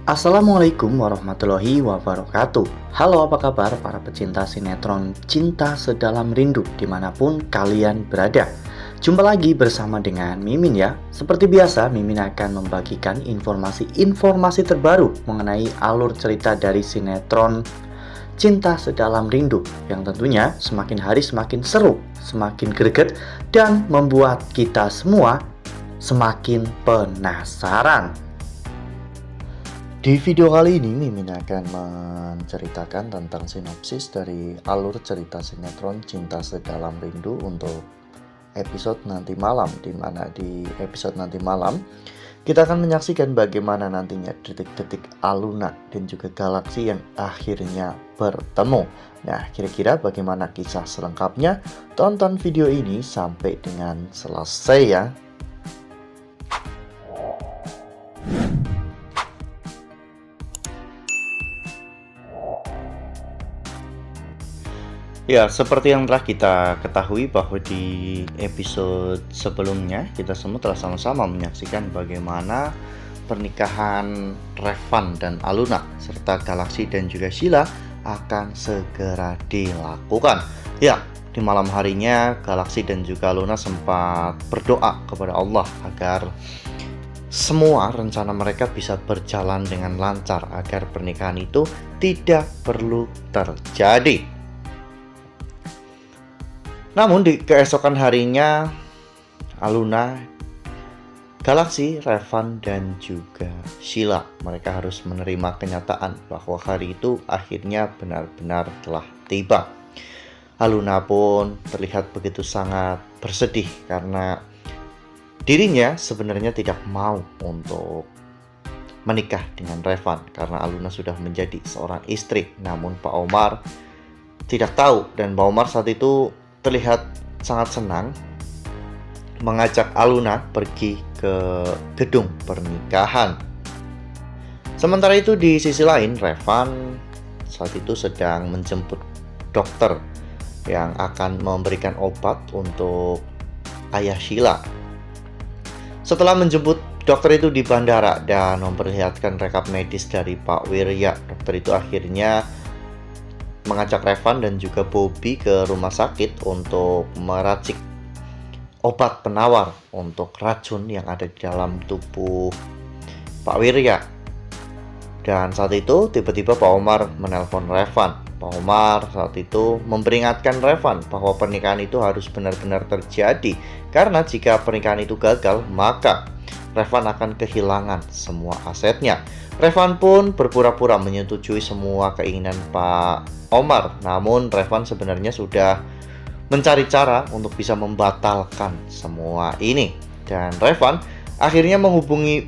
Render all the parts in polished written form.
Assalamualaikum warahmatullahi wabarakatuh. Halo, apa kabar para pecinta sinetron Cinta Sedalam Rindu dimanapun kalian berada. Jumpa lagi bersama dengan Mimin ya. Seperti biasa, Mimin akan membagikan informasi-informasi terbaru mengenai alur cerita dari sinetron Cinta Sedalam Rindu yang tentunya semakin hari semakin seru, semakin greget, dan membuat kita semua semakin penasaran. Di video kali ini, Mimin akan menceritakan tentang sinopsis dari alur cerita sinetron Cinta Sedalam Rindu untuk episode nanti malam, di mana di episode nanti malam kita akan menyaksikan bagaimana nantinya detik-detik Aluna dan juga Galaksi yang akhirnya bertemu. Nah, kira-kira bagaimana kisah selengkapnya? Tonton video ini sampai dengan selesai ya. Ya, seperti yang telah kita ketahui bahwa di episode sebelumnya kita semua telah sama-sama menyaksikan bagaimana pernikahan Revan dan Aluna serta Galaksi dan juga Sheila akan segera dilakukan. Ya, di malam harinya Galaksi dan juga Aluna sempat berdoa kepada Allah agar semua rencana mereka bisa berjalan dengan lancar, agar pernikahan itu tidak perlu terjadi. Namun di keesokan harinya Aluna, Galaksi, Revan, dan juga Sheila mereka harus menerima kenyataan bahwa hari itu akhirnya benar-benar telah tiba. Aluna pun terlihat begitu sangat bersedih karena dirinya sebenarnya tidak mau untuk menikah dengan Revan karena Aluna sudah menjadi seorang istri. Namun Pak Omar tidak tahu, dan Pak Omar saat itu terlihat sangat senang mengajak Aluna pergi ke gedung pernikahan. Sementara itu di sisi lain, Revan saat itu sedang menjemput dokter yang akan memberikan obat untuk ayah Sheila. Setelah menjemput dokter itu di bandara dan memperlihatkan rekap medis dari Pak Wirya, dokter itu akhirnya mengajak Revan dan juga Bobby ke rumah sakit untuk meracik obat penawar untuk racun yang ada di dalam tubuh Pak Wirya. Dan saat itu tiba-tiba Pak Omar menelpon Revan. Pak Omar saat itu memperingatkan Revan bahwa pernikahan itu harus benar-benar terjadi, karena jika pernikahan itu gagal maka Revan akan kehilangan semua asetnya. Revan pun berpura-pura menyetujui semua keinginan Pak Omar, namun Revan sebenarnya sudah mencari cara untuk bisa membatalkan semua ini. Dan Revan akhirnya menghubungi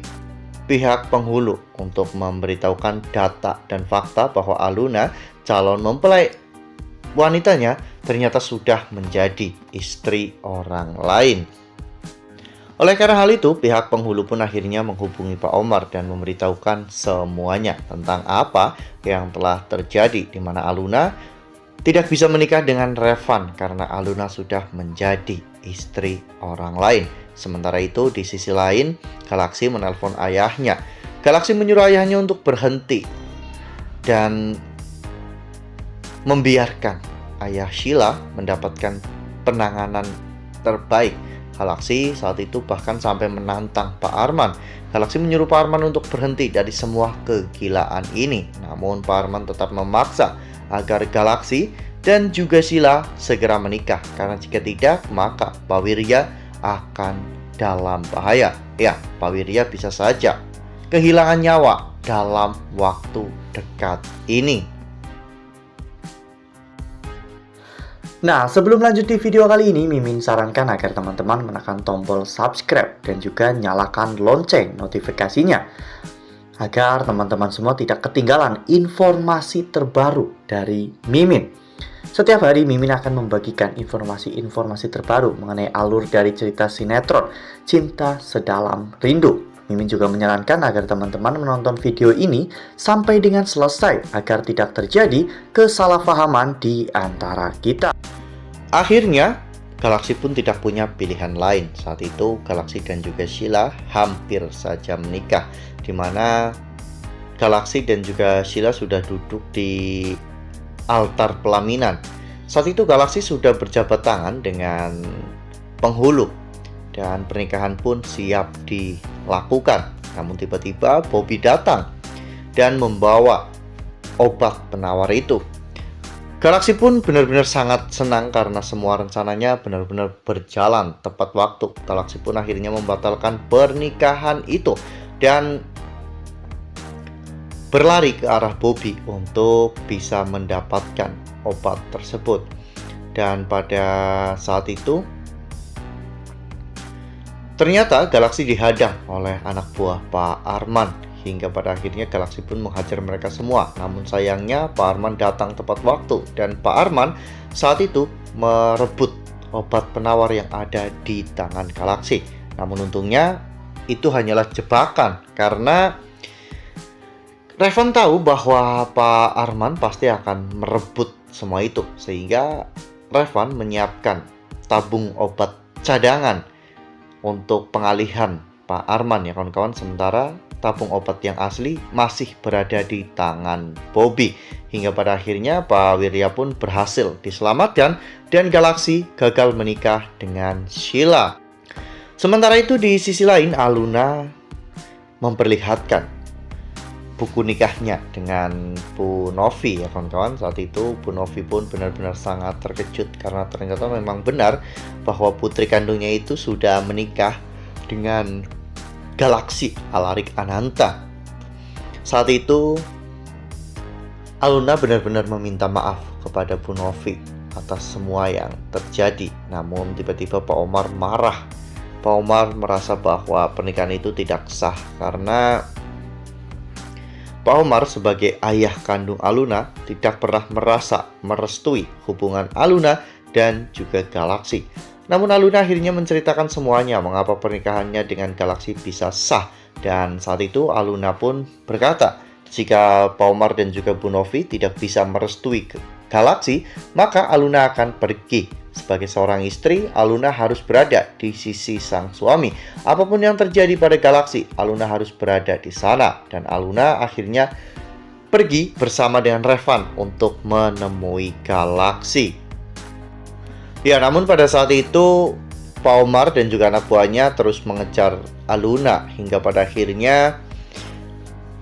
pihak penghulu untuk memberitahukan data dan fakta bahwa Aluna, calon mempelai wanitanya, ternyata sudah menjadi istri orang lain. Oleh karena hal itu, pihak penghulu pun akhirnya menghubungi Pak Omar dan memberitahukan semuanya tentang apa yang telah terjadi, di mana Aluna tidak bisa menikah dengan Revan karena Aluna sudah menjadi istri orang lain. Sementara itu, di sisi lain, Galaksi menelpon ayahnya. Galaksi menyuruh ayahnya untuk berhenti dan membiarkan ayah Sheila mendapatkan penanganan terbaik. Galaksi saat itu bahkan sampai menantang Pak Arman. Galaksi menyuruh Pak Arman untuk berhenti dari semua kegilaan ini. Namun Pak Arman tetap memaksa agar Galaksi dan juga Sheila segera menikah, karena jika tidak maka Pak Wirya akan dalam bahaya. Ya, Pak Wirya bisa saja kehilangan nyawa dalam waktu dekat ini. Nah, sebelum lanjut di video kali ini, Mimin sarankan agar teman-teman menekan tombol subscribe dan juga nyalakan lonceng notifikasinya, agar teman-teman semua tidak ketinggalan informasi terbaru dari Mimin. Setiap hari Mimin akan membagikan informasi-informasi terbaru mengenai alur dari cerita sinetron Cinta Sedalam Rindu. Mimin juga menyarankan agar teman-teman menonton video ini sampai dengan selesai agar tidak terjadi kesalahpahaman di antara kita. Akhirnya, Galaksi pun tidak punya pilihan lain. Saat itu, Galaksi dan juga Sheila hampir saja menikah, di mana Galaxy dan juga Sheila sudah duduk di altar pelaminan. Saat itu Galaxy sudah berjabat tangan dengan penghulu dan pernikahan pun siap dilakukan. Namun tiba-tiba Bobby datang dan membawa obat penawar itu. Galaxy pun benar-benar sangat senang karena semua rencananya benar-benar berjalan tepat waktu. Galaxy pun akhirnya membatalkan pernikahan itu dan berlari ke arah Bobby untuk bisa mendapatkan obat tersebut. Dan pada saat itu ternyata Galaxy dihadang oleh anak buah Pak Arman. Hingga pada akhirnya Galaxy pun menghajar mereka semua. Namun sayangnya Pak Arman datang tepat waktu. Dan Pak Arman saat itu merebut obat penawar yang ada di tangan Galaxy. Namun untungnya itu hanyalah jebakan. Karena Revan tahu bahwa Pak Arman pasti akan merebut semua itu. Sehingga Revan menyiapkan tabung obat cadangan untuk pengalihan Pak Arman ya kawan-kawan. Sementara tabung obat yang asli masih berada di tangan Bobby. Hingga pada akhirnya Pak Wirya pun berhasil diselamatkan dan Galaxy gagal menikah dengan Sheila. Sementara itu di sisi lain Aluna memperlihatkan buku nikahnya dengan Bu Novi ya kawan-kawan. Saat itu Bu Novi pun benar-benar sangat terkejut karena ternyata memang benar bahwa putri kandungnya itu sudah menikah dengan Galaxy Alarik Ananta. Saat itu Aluna benar-benar meminta maaf kepada Bu Novi atas semua yang terjadi. Namun tiba-tiba Pak Omar marah. Pak Omar merasa bahwa pernikahan itu tidak sah karena Pak Omar sebagai ayah kandung Aluna tidak pernah merasa merestui hubungan Aluna dan juga Galaxy. Namun Aluna akhirnya menceritakan semuanya mengapa pernikahannya dengan Galaxy bisa sah. Dan saat itu Aluna pun berkata, jika Pak Omar dan juga Bu Novi tidak bisa merestui Galaxy, maka Aluna akan pergi. Sebagai seorang istri, Aluna harus berada di sisi sang suami. Apapun yang terjadi pada Galaxy, Aluna harus berada di sana. Dan Aluna akhirnya pergi bersama dengan Revan untuk menemui Galaxy. Ya, namun pada saat itu Pak Omar dan juga anak buahnya terus mengejar Aluna hingga pada akhirnya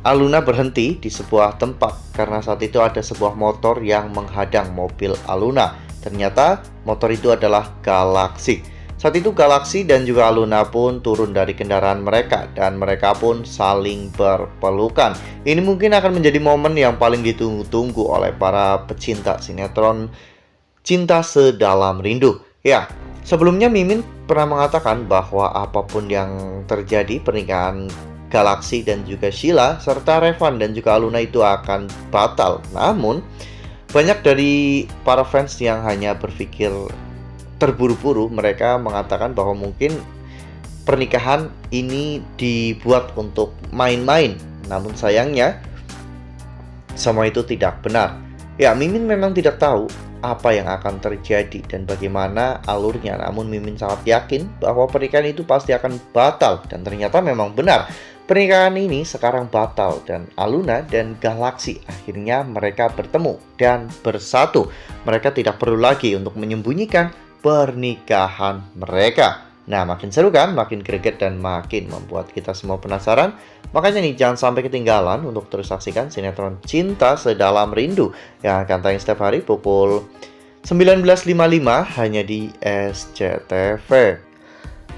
Aluna berhenti di sebuah tempat karena saat itu ada sebuah motor yang menghadang mobil Aluna. Ternyata motor itu adalah Galaxy. Saat itu Galaxy dan juga Aluna pun turun dari kendaraan mereka dan mereka pun saling berpelukan. Ini mungkin akan menjadi momen yang paling ditunggu-tunggu oleh para pecinta sinetron Cinta Sedalam Rindu. Ya, sebelumnya Mimin pernah mengatakan bahwa apapun yang terjadi pernikahan Galaxy dan juga Sheila serta Revan dan juga Aluna itu akan batal. Namun banyak dari para fans yang hanya berpikir terburu-buru. Mereka mengatakan bahwa mungkin pernikahan ini dibuat untuk main-main. Namun sayangnya semua itu tidak benar. Ya, Mimin memang tidak tahu apa yang akan terjadi dan bagaimana alurnya. Namun Mimin sangat yakin bahwa pernikahan itu pasti akan batal. Dan ternyata memang benar. Pernikahan ini sekarang batal dan Aluna dan Galaxy akhirnya mereka bertemu dan bersatu. Mereka tidak perlu lagi untuk menyembunyikan pernikahan mereka. Nah, makin seru kan? Makin greget dan makin membuat kita semua penasaran. Makanya nih, jangan sampai ketinggalan untuk terus saksikan sinetron Cinta Sedalam Rindu yang akan tayang setiap hari pukul 19.55 hanya di SCTV.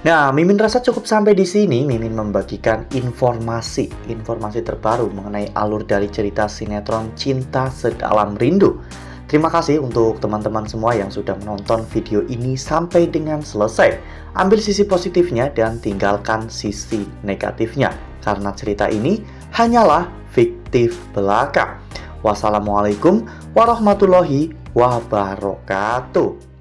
Nah, Mimin rasa cukup sampai di sini. Mimin membagikan informasi terbaru mengenai alur dari cerita sinetron Cinta Sedalam Rindu. Terima kasih untuk teman-teman semua yang sudah menonton video ini sampai dengan selesai. Ambil sisi positifnya dan tinggalkan sisi negatifnya, karena cerita ini hanyalah fiktif belaka. Wassalamualaikum warahmatullahi wabarakatuh.